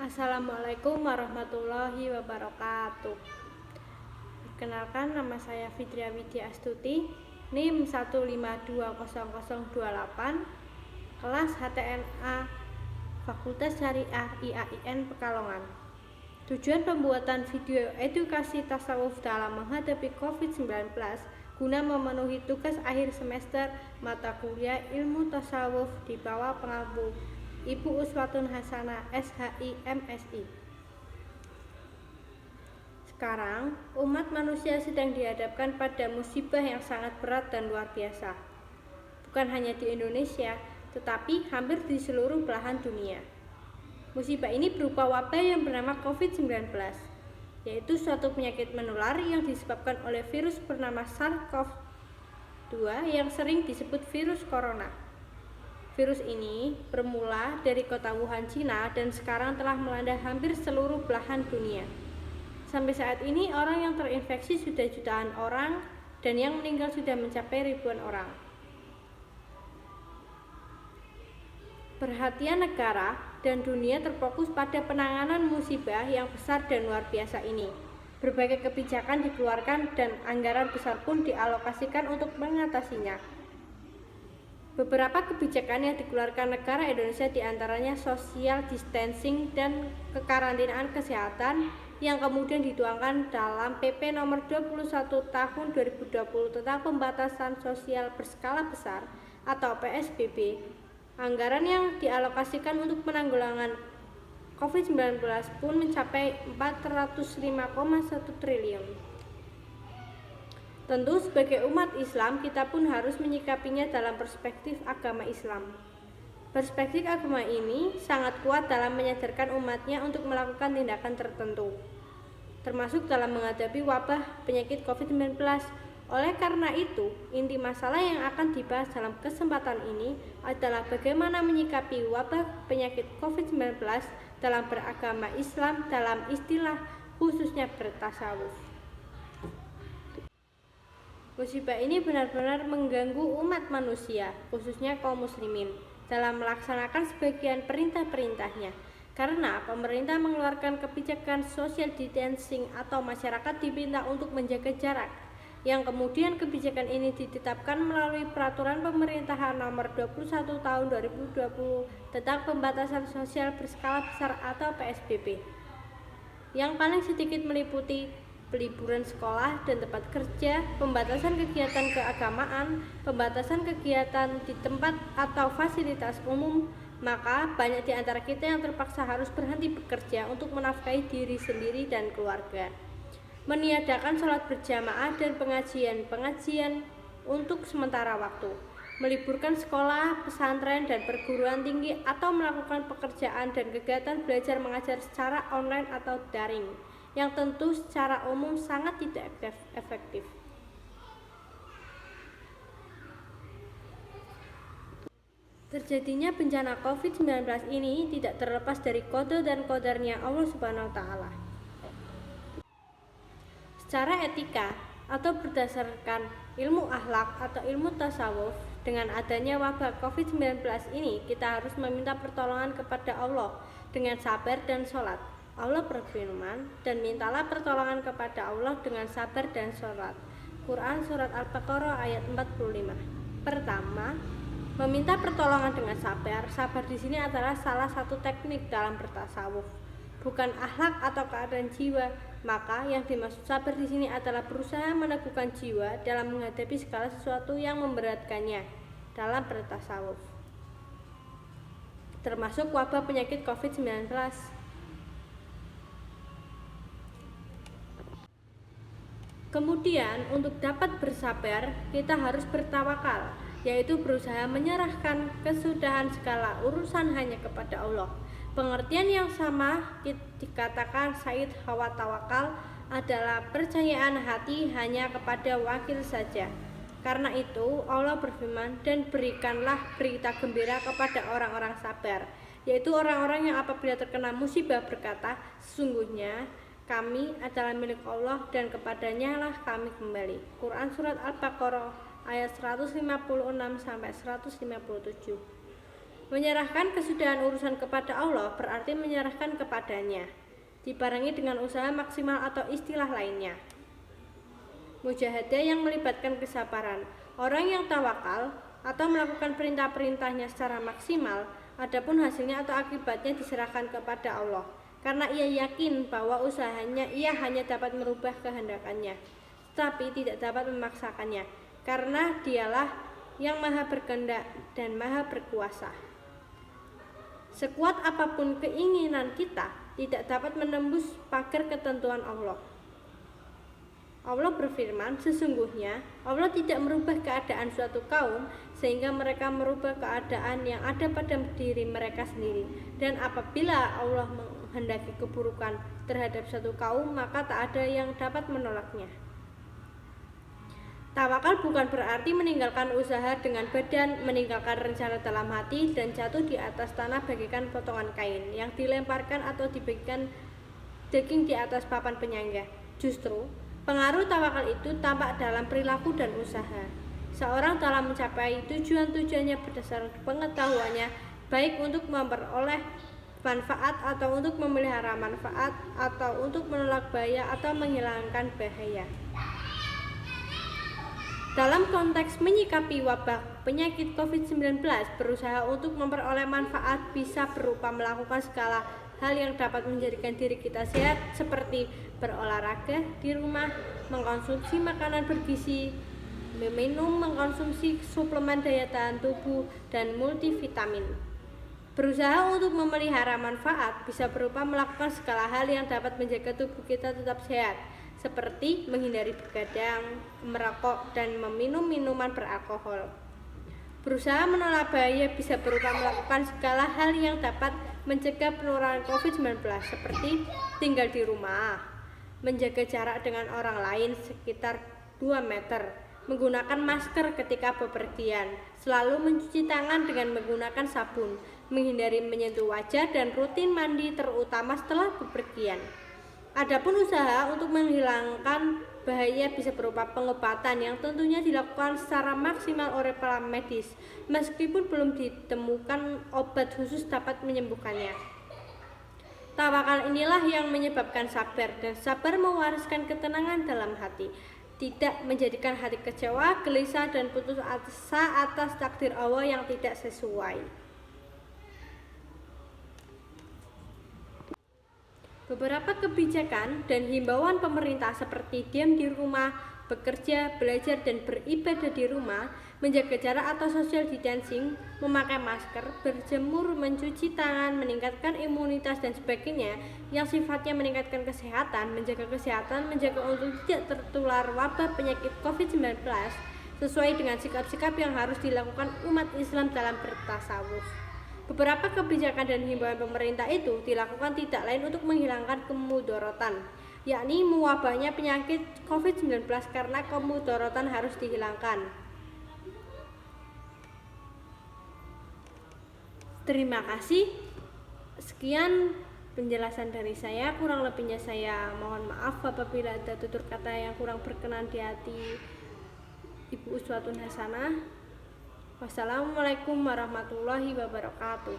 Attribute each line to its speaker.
Speaker 1: Assalamualaikum warahmatullahi wabarakatuh. Perkenalkan, nama saya Fitria Widya Astuti, NIM 1520028, kelas HTNA, Fakultas Syariah IAIN Pekalongan. Tujuan pembuatan video edukasi tasawuf dalam menghadapi COVID-19 guna memenuhi tugas akhir semester mata kuliah ilmu tasawuf di bawah pengampu Ibu Uswatun Hasanah SHI MSI. Sekarang, umat manusia sedang dihadapkan pada musibah yang sangat berat dan luar biasa. Bukan hanya di Indonesia, tetapi hampir di seluruh belahan dunia. Musibah ini berupa wabah yang bernama COVID-19, yaitu suatu penyakit menular yang disebabkan oleh virus bernama SARS-CoV-2 yang sering disebut virus corona. Virus ini bermula dari kota Wuhan, Cina, dan sekarang telah melanda hampir seluruh belahan dunia. Sampai saat ini, orang yang terinfeksi sudah jutaan orang, dan yang meninggal sudah mencapai ribuan orang. Perhatian negara dan dunia terfokus pada penanganan musibah yang besar dan luar biasa ini. Berbagai kebijakan dikeluarkan dan anggaran besar pun dialokasikan untuk mengatasinya. Beberapa kebijakan yang dikeluarkan negara Indonesia diantaranya social distancing dan kekarantinaan kesehatan yang kemudian dituangkan dalam PP nomor 21 tahun 2020 tentang pembatasan sosial berskala besar atau PSBB. Anggaran yang dialokasikan untuk penanggulangan COVID-19 pun mencapai 405,1 triliun. Tentu sebagai umat Islam kita pun harus menyikapinya dalam perspektif agama Islam. Perspektif agama ini sangat kuat dalam menyadarkan umatnya untuk melakukan tindakan tertentu, termasuk dalam menghadapi wabah penyakit COVID-19. Oleh karena itu, inti masalah yang akan dibahas dalam kesempatan ini adalah bagaimana menyikapi wabah penyakit COVID-19 dalam beragama Islam dalam istilah khususnya bertasawuf. Musibah ini benar-benar mengganggu umat manusia, khususnya kaum muslimin, dalam melaksanakan sebagian perintah-perintahnya. Karena pemerintah mengeluarkan kebijakan social distancing atau masyarakat diminta untuk menjaga jarak, yang kemudian kebijakan ini ditetapkan melalui Peraturan Pemerintahan Nomor 21 Tahun 2020 tentang Pembatasan Sosial Berskala Besar atau PSBB, yang paling sedikit meliputi peliburan sekolah dan tempat kerja, pembatasan kegiatan keagamaan, pembatasan kegiatan di tempat atau fasilitas umum. Maka banyak di antara kita yang terpaksa harus berhenti bekerja untuk menafkahi diri sendiri dan keluarga, meniadakan sholat berjamaah dan pengajian untuk sementara waktu, meliburkan sekolah, pesantren, dan perguruan tinggi, atau melakukan pekerjaan dan kegiatan belajar mengajar secara online atau daring, yang tentu secara umum sangat tidak efektif. Terjadinya bencana COVID-19 ini tidak terlepas dari qada dan qadarnya Allah Subhanahu wa Ta'ala. Secara etika atau berdasarkan ilmu akhlak atau ilmu tasawuf, dengan adanya wabah COVID-19 ini kita harus meminta pertolongan kepada Allah dengan sabar dan sholat. Allah berfirman, dan mintalah pertolongan kepada Allah dengan sabar dan sholat. Quran Surat Al-Baqarah ayat 45. Pertama, meminta pertolongan dengan sabar. Sabar di sini adalah salah satu teknik dalam bertasawuf, bukan akhlak atau keadaan jiwa. Maka yang dimaksud sabar di sini adalah berusaha meneguhkan jiwa dalam menghadapi segala sesuatu yang memberatkannya dalam bertasawuf, termasuk wabah penyakit COVID-19. Kemudian, untuk dapat bersabar, kita harus bertawakal, yaitu berusaha menyerahkan kesudahan segala urusan hanya kepada Allah. Pengertian yang sama dikatakan Said Hawa Tawakal adalah percayaan hati hanya kepada wakil saja. Karena itu, Allah berfirman, dan berikanlah berita gembira kepada orang-orang sabar, yaitu orang-orang yang apabila terkena musibah berkata, sesungguhnya kami adalah milik Allah dan kepadanya lah kami kembali. Quran Surat Al-Baqarah ayat 156 sampai 157. Menyerahkan kesudahan urusan kepada Allah berarti menyerahkan kepadanya, dibarengi dengan usaha maksimal atau istilah lainnya. Mujahadah yang melibatkan kesabaran. Orang yang tawakal atau melakukan perintah-perintahnya secara maksimal, adapun hasilnya atau akibatnya diserahkan kepada Allah. Karena ia yakin bahwa usahanya ia hanya dapat merubah kehendakannya, tetapi tidak dapat memaksakannya, karena dialah yang maha berkehendak dan maha berkuasa. Sekuat apapun keinginan kita, tidak dapat menembus pagar ketentuan Allah. Allah berfirman, sesungguhnya Allah tidak merubah keadaan suatu kaum sehingga mereka merubah keadaan yang ada pada diri mereka sendiri. Dan apabila Allah menghendaki keburukan terhadap suatu kaum, maka tak ada yang dapat menolaknya. Tawakal bukan berarti meninggalkan usaha dengan badan, meninggalkan rencana dalam hati, dan jatuh di atas tanah bagaikan potongan kain yang dilemparkan atau dibagikan daging di atas papan penyangga. Justru, pengaruh tawakal itu tampak dalam perilaku dan usaha. Seorang dalam mencapai tujuan-tujuannya berdasarkan pengetahuannya, baik untuk memperoleh manfaat atau untuk memelihara manfaat, atau untuk menolak bahaya atau menghilangkan bahaya. Dalam konteks menyikapi wabah penyakit COVID-19, berusaha untuk memperoleh manfaat bisa berupa melakukan segala hal yang dapat menjadikan diri kita sehat, seperti berolahraga di rumah, mengkonsumsi makanan bergizi, mengkonsumsi suplemen daya tahan tubuh, dan multivitamin. Berusaha untuk memelihara manfaat bisa berupa melakukan segala hal yang dapat menjaga tubuh kita tetap sehat, seperti menghindari begadang, merokok, dan meminum minuman beralkohol. Berusaha menolak bahaya bisa berupa melakukan segala hal yang dapat mencegah penularan COVID-19, seperti tinggal di rumah, menjaga jarak dengan orang lain sekitar 2 meter, menggunakan masker ketika bepergian, selalu mencuci tangan dengan menggunakan sabun, menghindari menyentuh wajah, dan rutin mandi terutama setelah bepergian. Adapun usaha untuk menghilangkan bahaya bisa berupa pengobatan yang tentunya dilakukan secara maksimal oleh para medis, meskipun belum ditemukan obat khusus dapat menyembuhkannya. Tawakal inilah yang menyebabkan sabar, dan sabar mewariskan ketenangan dalam hati, tidak menjadikan hati kecewa, gelisah, dan putus asa atas takdir Allah yang tidak sesuai. Beberapa kebijakan dan himbauan pemerintah seperti diam di rumah, bekerja, belajar, dan beribadah di rumah, menjaga jarak atau social distancing, memakai masker, berjemur, mencuci tangan, meningkatkan imunitas, dan sebagainya yang sifatnya meningkatkan kesehatan, menjaga untuk tidak tertular wabah penyakit COVID-19 sesuai dengan sikap-sikap yang harus dilakukan umat Islam dalam bertasawuf. Beberapa kebijakan dan himbauan pemerintah itu dilakukan tidak lain untuk menghilangkan kemudorotan, yakni mewabahnya penyakit COVID-19 karena kemudorotan harus dihilangkan. Terima kasih. Sekian penjelasan dari saya, kurang lebihnya saya mohon maaf apabila ada tutur kata yang kurang berkenan di hati Ibu Uswatun Hasanah. Wassalamualaikum warahmatullahi wabarakatuh.